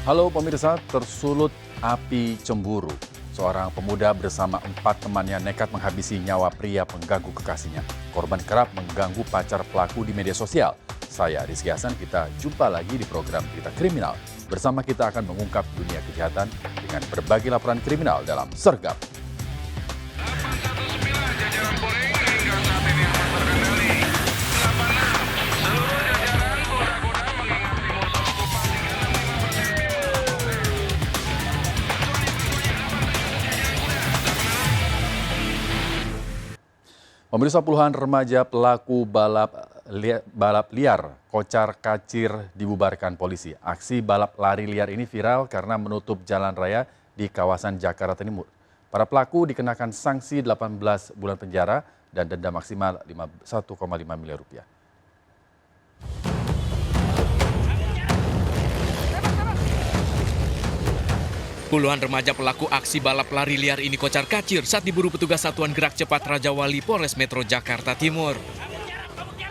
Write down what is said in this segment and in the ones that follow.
Halo pemirsa, tersulut api cemburu. Seorang pemuda bersama 4 temannya nekat menghabisi nyawa pria pengganggu kekasihnya. Korban kerap mengganggu pacar pelaku di media sosial. Saya Rizky Hasan, kita jumpa lagi di program Cerita Kriminal. Bersama kita akan mengungkap dunia kejahatan dengan berbagai laporan kriminal dalam Sergap. Pemirsa, puluhan remaja pelaku balap liar kocar kacir dibubarkan polisi. Aksi balap lari liar ini viral karena menutup jalan raya di kawasan Jakarta Timur. Para pelaku dikenakan sanksi 18 bulan penjara dan denda maksimal 1,5 miliar rupiah. Puluhan remaja pelaku aksi balap lari liar ini kocar kacir saat diburu petugas Satuan Gerak Cepat Raja Wali Polres Metro Jakarta Timur.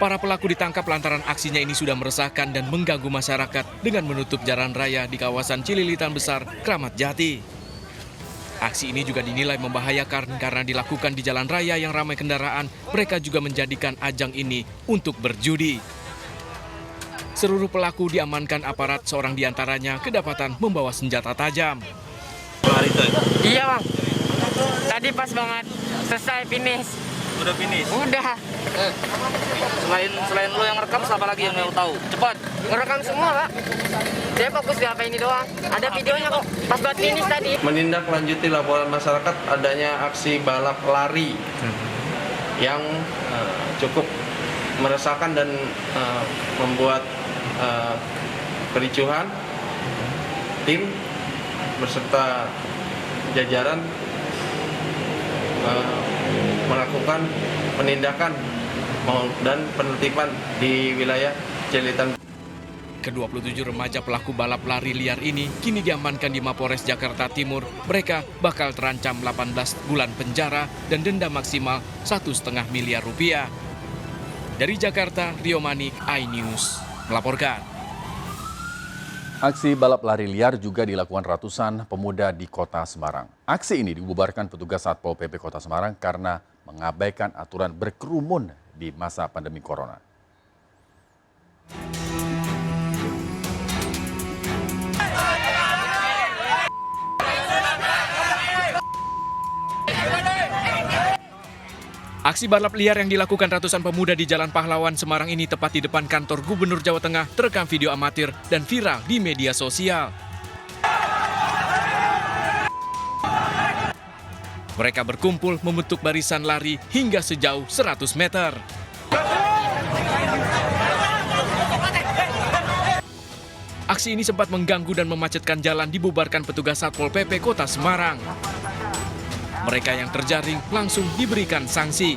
Para pelaku ditangkap lantaran aksinya ini sudah meresahkan dan mengganggu masyarakat dengan menutup jalan raya di kawasan Cililitan Besar, Kramat Jati. Aksi ini juga dinilai membahayakan karena dilakukan di jalan raya yang ramai kendaraan. Mereka juga menjadikan ajang ini untuk berjudi. Seluruh pelaku diamankan aparat, seorang diantaranya kedapatan membawa senjata tajam. Iya bang, tadi pas banget selesai finish. Udah finish? Udah. Selain lo yang rekam, siapa lagi yang lo tahu? Cepat. Ngerekam semua pak. Saya fokus di apa ini doang. Ada videonya kok. Pas buat finish tadi. Menindaklanjuti laporan masyarakat adanya aksi balap lari yang cukup meresahkan dan membuat kericuhan. Tim beserta jajaran melakukan penindakan dan penertiban di wilayah Cililitan. Ke-27 remaja pelaku balap lari liar ini kini diamankan di Mapolres Jakarta Timur. Mereka bakal terancam 18 bulan penjara dan denda maksimal 1,5 miliar rupiah. Dari Jakarta, Rio Manik, iNews melaporkan. Aksi balap lari liar juga dilakukan ratusan pemuda di Kota Semarang. Aksi ini dibubarkan petugas Satpol PP Kota Semarang karena mengabaikan aturan berkerumun di masa pandemi corona. Aksi balap liar yang dilakukan ratusan pemuda di Jalan Pahlawan Semarang ini tepat di depan kantor Gubernur Jawa Tengah terekam video amatir dan viral di media sosial. Mereka berkumpul membentuk barisan lari hingga sejauh 100 meter. Aksi ini sempat mengganggu dan memacetkan jalan, dibubarkan petugas Satpol PP Kota Semarang. Mereka yang terjaring langsung diberikan sanksi.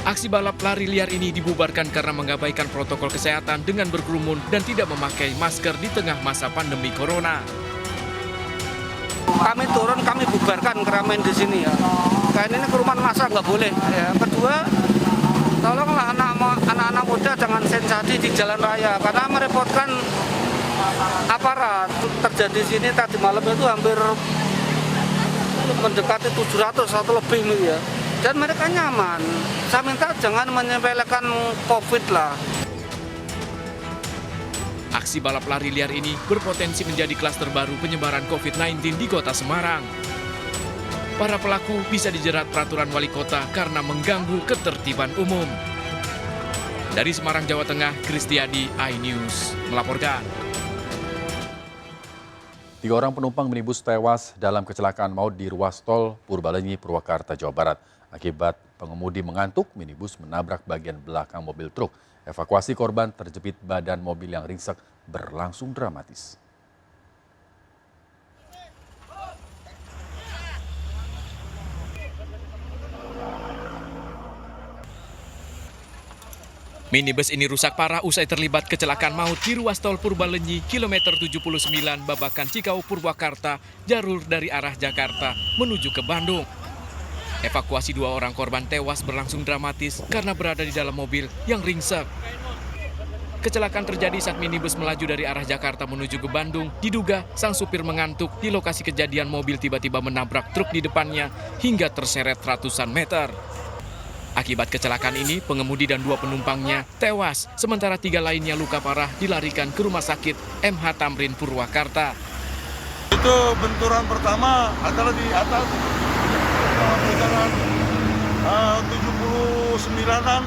Aksi balap lari liar ini dibubarkan karena mengabaikan protokol kesehatan dengan berkerumun dan tidak memakai masker di tengah masa pandemi corona. Kami turun, kami bubarkan keramaian di sini ya. Kayak ini kerumunan massa nggak boleh. Ya. Kedua, tolonglah anak-anak muda jangan sensasi di jalan raya karena merepotkan aparat. Terjadi di sini tadi malam itu hampir mendekati 700 atau lebih ya. Dan mereka nyaman. Saya minta jangan menyepelekan COVID lah. Aksi balap lari liar ini berpotensi menjadi klaster baru penyebaran COVID-19 di Kota Semarang. Para pelaku bisa dijerat peraturan wali kota karena mengganggu ketertiban umum. Dari Semarang, Jawa Tengah, Kristiadi, iNews melaporkan. 3 orang penumpang minibus tewas dalam kecelakaan maut di ruas tol Purbalenyi, Purwakarta, Jawa Barat. Akibat pengemudi mengantuk, minibus menabrak bagian belakang mobil truk. Evakuasi korban terjepit badan mobil yang ringsek berlangsung dramatis. Minibus ini rusak parah usai terlibat kecelakaan maut di ruas tol Purbalenyi, kilometer 79, Babakan Cikau, Purwakarta, jalur dari arah Jakarta menuju ke Bandung. Evakuasi 2 orang korban tewas berlangsung dramatis karena berada di dalam mobil yang ringsek. Kecelakaan terjadi saat minibus melaju dari arah Jakarta menuju ke Bandung. Diduga sang supir mengantuk. Di lokasi kejadian mobil tiba-tiba menabrak truk di depannya hingga terseret ratusan meter. Akibat kecelakaan ini, pengemudi dan 2 penumpangnya tewas, sementara 3 lainnya luka parah dilarikan ke Rumah Sakit MH Tamrin Purwakarta. Itu benturan pertama adalah di atas kisaran 79-an,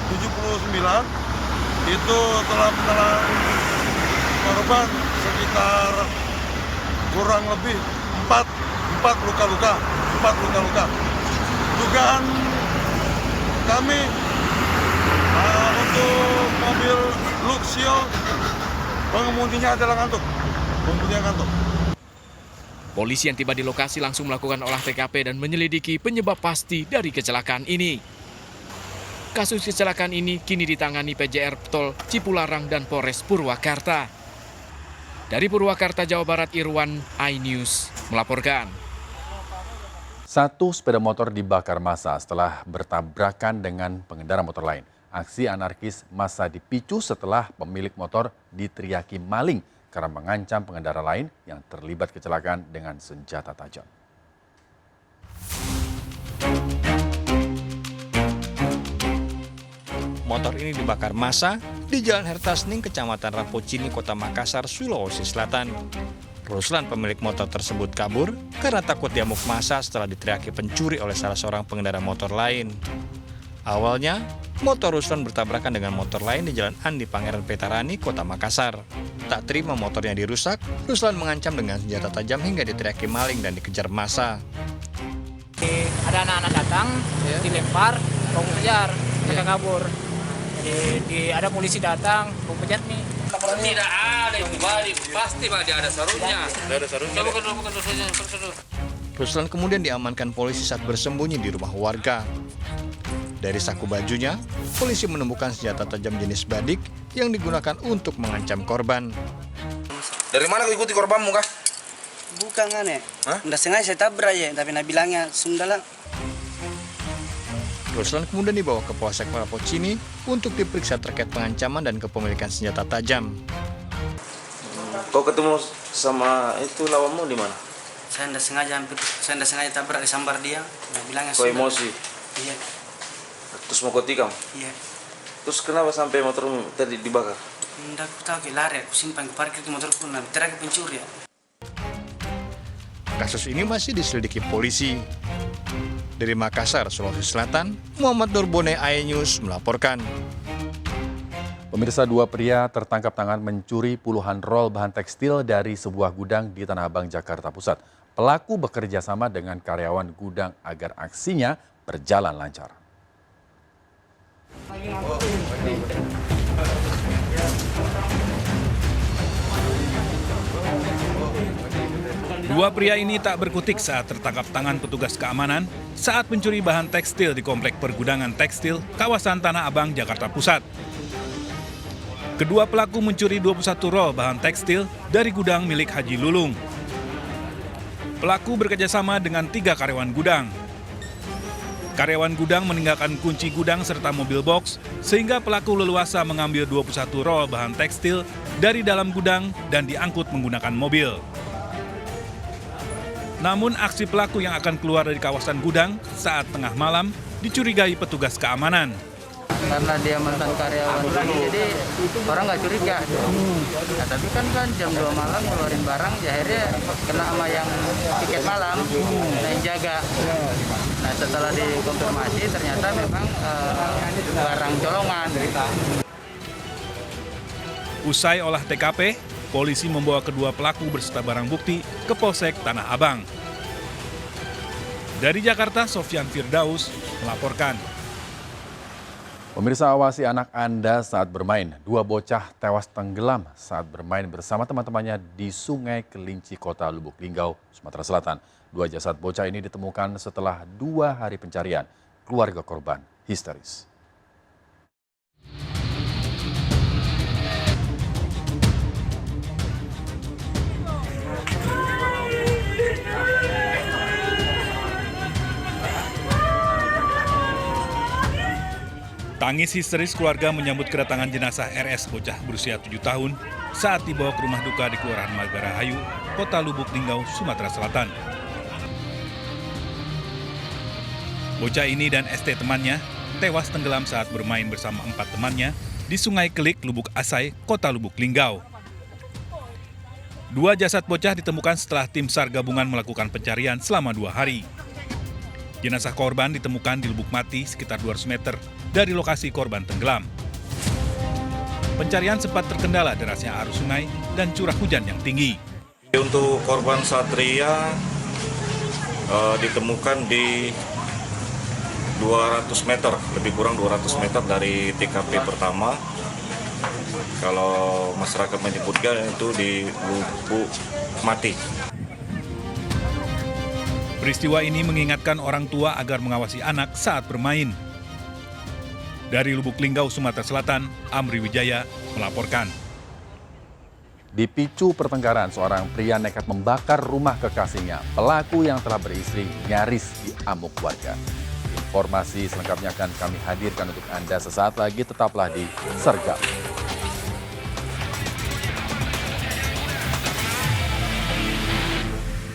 79 itu telah menelan korban sekitar kurang lebih 4 luka-luka. Dugaan kami untuk mobil Luxio pengemudinya adalah ngantuk. Polisi yang tiba di lokasi langsung melakukan olah TKP dan menyelidiki penyebab pasti dari kecelakaan ini. Kasus kecelakaan ini kini ditangani PJR Tol Cipularang dan Polres Purwakarta. Dari Purwakarta, Jawa Barat, Irwan, iNews melaporkan. 1 sepeda motor dibakar massa setelah bertabrakan dengan pengendara motor lain. Aksi anarkis massa dipicu setelah pemilik motor diteriaki maling karena mengancam pengendara lain yang terlibat kecelakaan dengan senjata tajam. Motor ini dibakar massa di Jalan Hertasning, Kecamatan Rapocini, Kota Makassar, Sulawesi Selatan. Ruslan, pemilik motor tersebut, kabur karena takut diamuk massa setelah diteriaki pencuri oleh salah seorang pengendara motor lain. Awalnya, motor Ruslan bertabrakan dengan motor lain di Jalan Andi Pangeran Petarani, Kota Makassar. Tak terima motornya dirusak, Ruslan mengancam dengan senjata tajam hingga diteriaki maling dan dikejar massa. Ada anak-anak datang, dilempar, mau kejar, mereka kabur. Jadi ada polisi datang, mau kejar nih. Tidak ada yang kembali, pasti Pak dia ada sarungnya. Ada sarungnya. Bukan sarungnya. Ruslan kemudian diamankan polisi saat bersembunyi di rumah warga. Dari saku bajunya, polisi menemukan senjata tajam jenis badik yang digunakan untuk mengancam korban. Dari mana kau ikuti korbanmu kah? Bukan kan ya? Nggak sengaja saya tabrak ya, tapi bilangnya Sundala. Ruslan kemudian dibawa ke Polsek Rapocini untuk diperiksa terkait pengancaman dan kepemilikan senjata tajam. Kau ketemu sama itu lawanmu di mana? Saya nggak sengaja tabrak, disambar dia. Bilangnya Kau Sundala. emosi? Iya. Terus mau kau tikam? Iya. Terus kenapa sampai motormu tadi dibakar? Nggak, aku tahu ke lari, aku simpan ke parkir di motorku, nanti terakhir pencuri ya. Kasus ini masih diselidiki polisi. Dari Makassar, Sulawesi Selatan, Muhammad Nurbone, iNews melaporkan. Pemirsa, 2 pria tertangkap tangan mencuri puluhan rol bahan tekstil dari sebuah gudang di Tanah Abang, Jakarta Pusat. Pelaku bekerja sama dengan karyawan gudang agar aksinya berjalan lancar. Dua pria ini tak berkutik saat tertangkap tangan petugas keamanan saat mencuri bahan tekstil di Komplek Pergudangan Tekstil, kawasan Tanah Abang, Jakarta Pusat. Kedua pelaku mencuri 21 rol bahan tekstil dari gudang milik Haji Lulung. Pelaku bekerjasama dengan 3 karyawan gudang. Karyawan gudang meninggalkan kunci gudang serta mobil box, sehingga pelaku leluasa mengambil 21 rol bahan tekstil dari dalam gudang dan diangkut menggunakan mobil. Namun aksi pelaku yang akan keluar dari kawasan gudang saat tengah malam dicurigai petugas keamanan. Karena dia mantan karyawan sini, jadi orang nggak curiga. Nah, tapi kan jam 2 malam ngeluarin barang, ya akhirnya kena sama yang tiket malam, yang jaga. Nah, setelah dikonfirmasi ternyata memang barang colongan. Usai olah TKP, polisi membawa kedua pelaku beserta barang bukti ke Polsek Tanah Abang. Dari Jakarta, Sofyan Firdaus melaporkan. Pemirsa, awasi anak Anda saat bermain. 2 bocah tewas tenggelam saat bermain bersama teman-temannya di Sungai Kelinci, Kota Lubuk Linggau, Sumatera Selatan. 2 jasad bocah ini ditemukan setelah 2 hari pencarian. Keluarga korban histeris. Tangis histeris keluarga menyambut kedatangan jenazah RS bocah berusia 7 tahun saat dibawa ke rumah duka di Kelurahan Magarahayu, Kota Lubuk Linggau, Sumatera Selatan. Bocah ini dan ST temannya tewas tenggelam saat bermain bersama 4 temannya di Sungai Kelik, Lubuk Asai, Kota Lubuk Linggau. 2 jasad bocah ditemukan setelah tim SAR gabungan melakukan pencarian selama 2 hari. Jenazah korban ditemukan di lubuk mati sekitar 200 meter dari lokasi korban tenggelam. Pencarian sempat terkendala derasnya arus sungai dan curah hujan yang tinggi. Untuk korban Satria ditemukan di 200 meter, lebih kurang 200 meter dari TKP pertama. Kalau masyarakat menyebutkan itu di lubuk mati. Peristiwa ini mengingatkan orang tua agar mengawasi anak saat bermain. Dari Lubuk Linggau, Sumatera Selatan, Amri Wijaya melaporkan. Dipicu pertengkaran, seorang pria nekat membakar rumah kekasihnya. Pelaku yang telah beristri nyaris diamuk warga. Informasi selengkapnya akan kami hadirkan untuk Anda sesaat lagi, tetaplah di Sergap.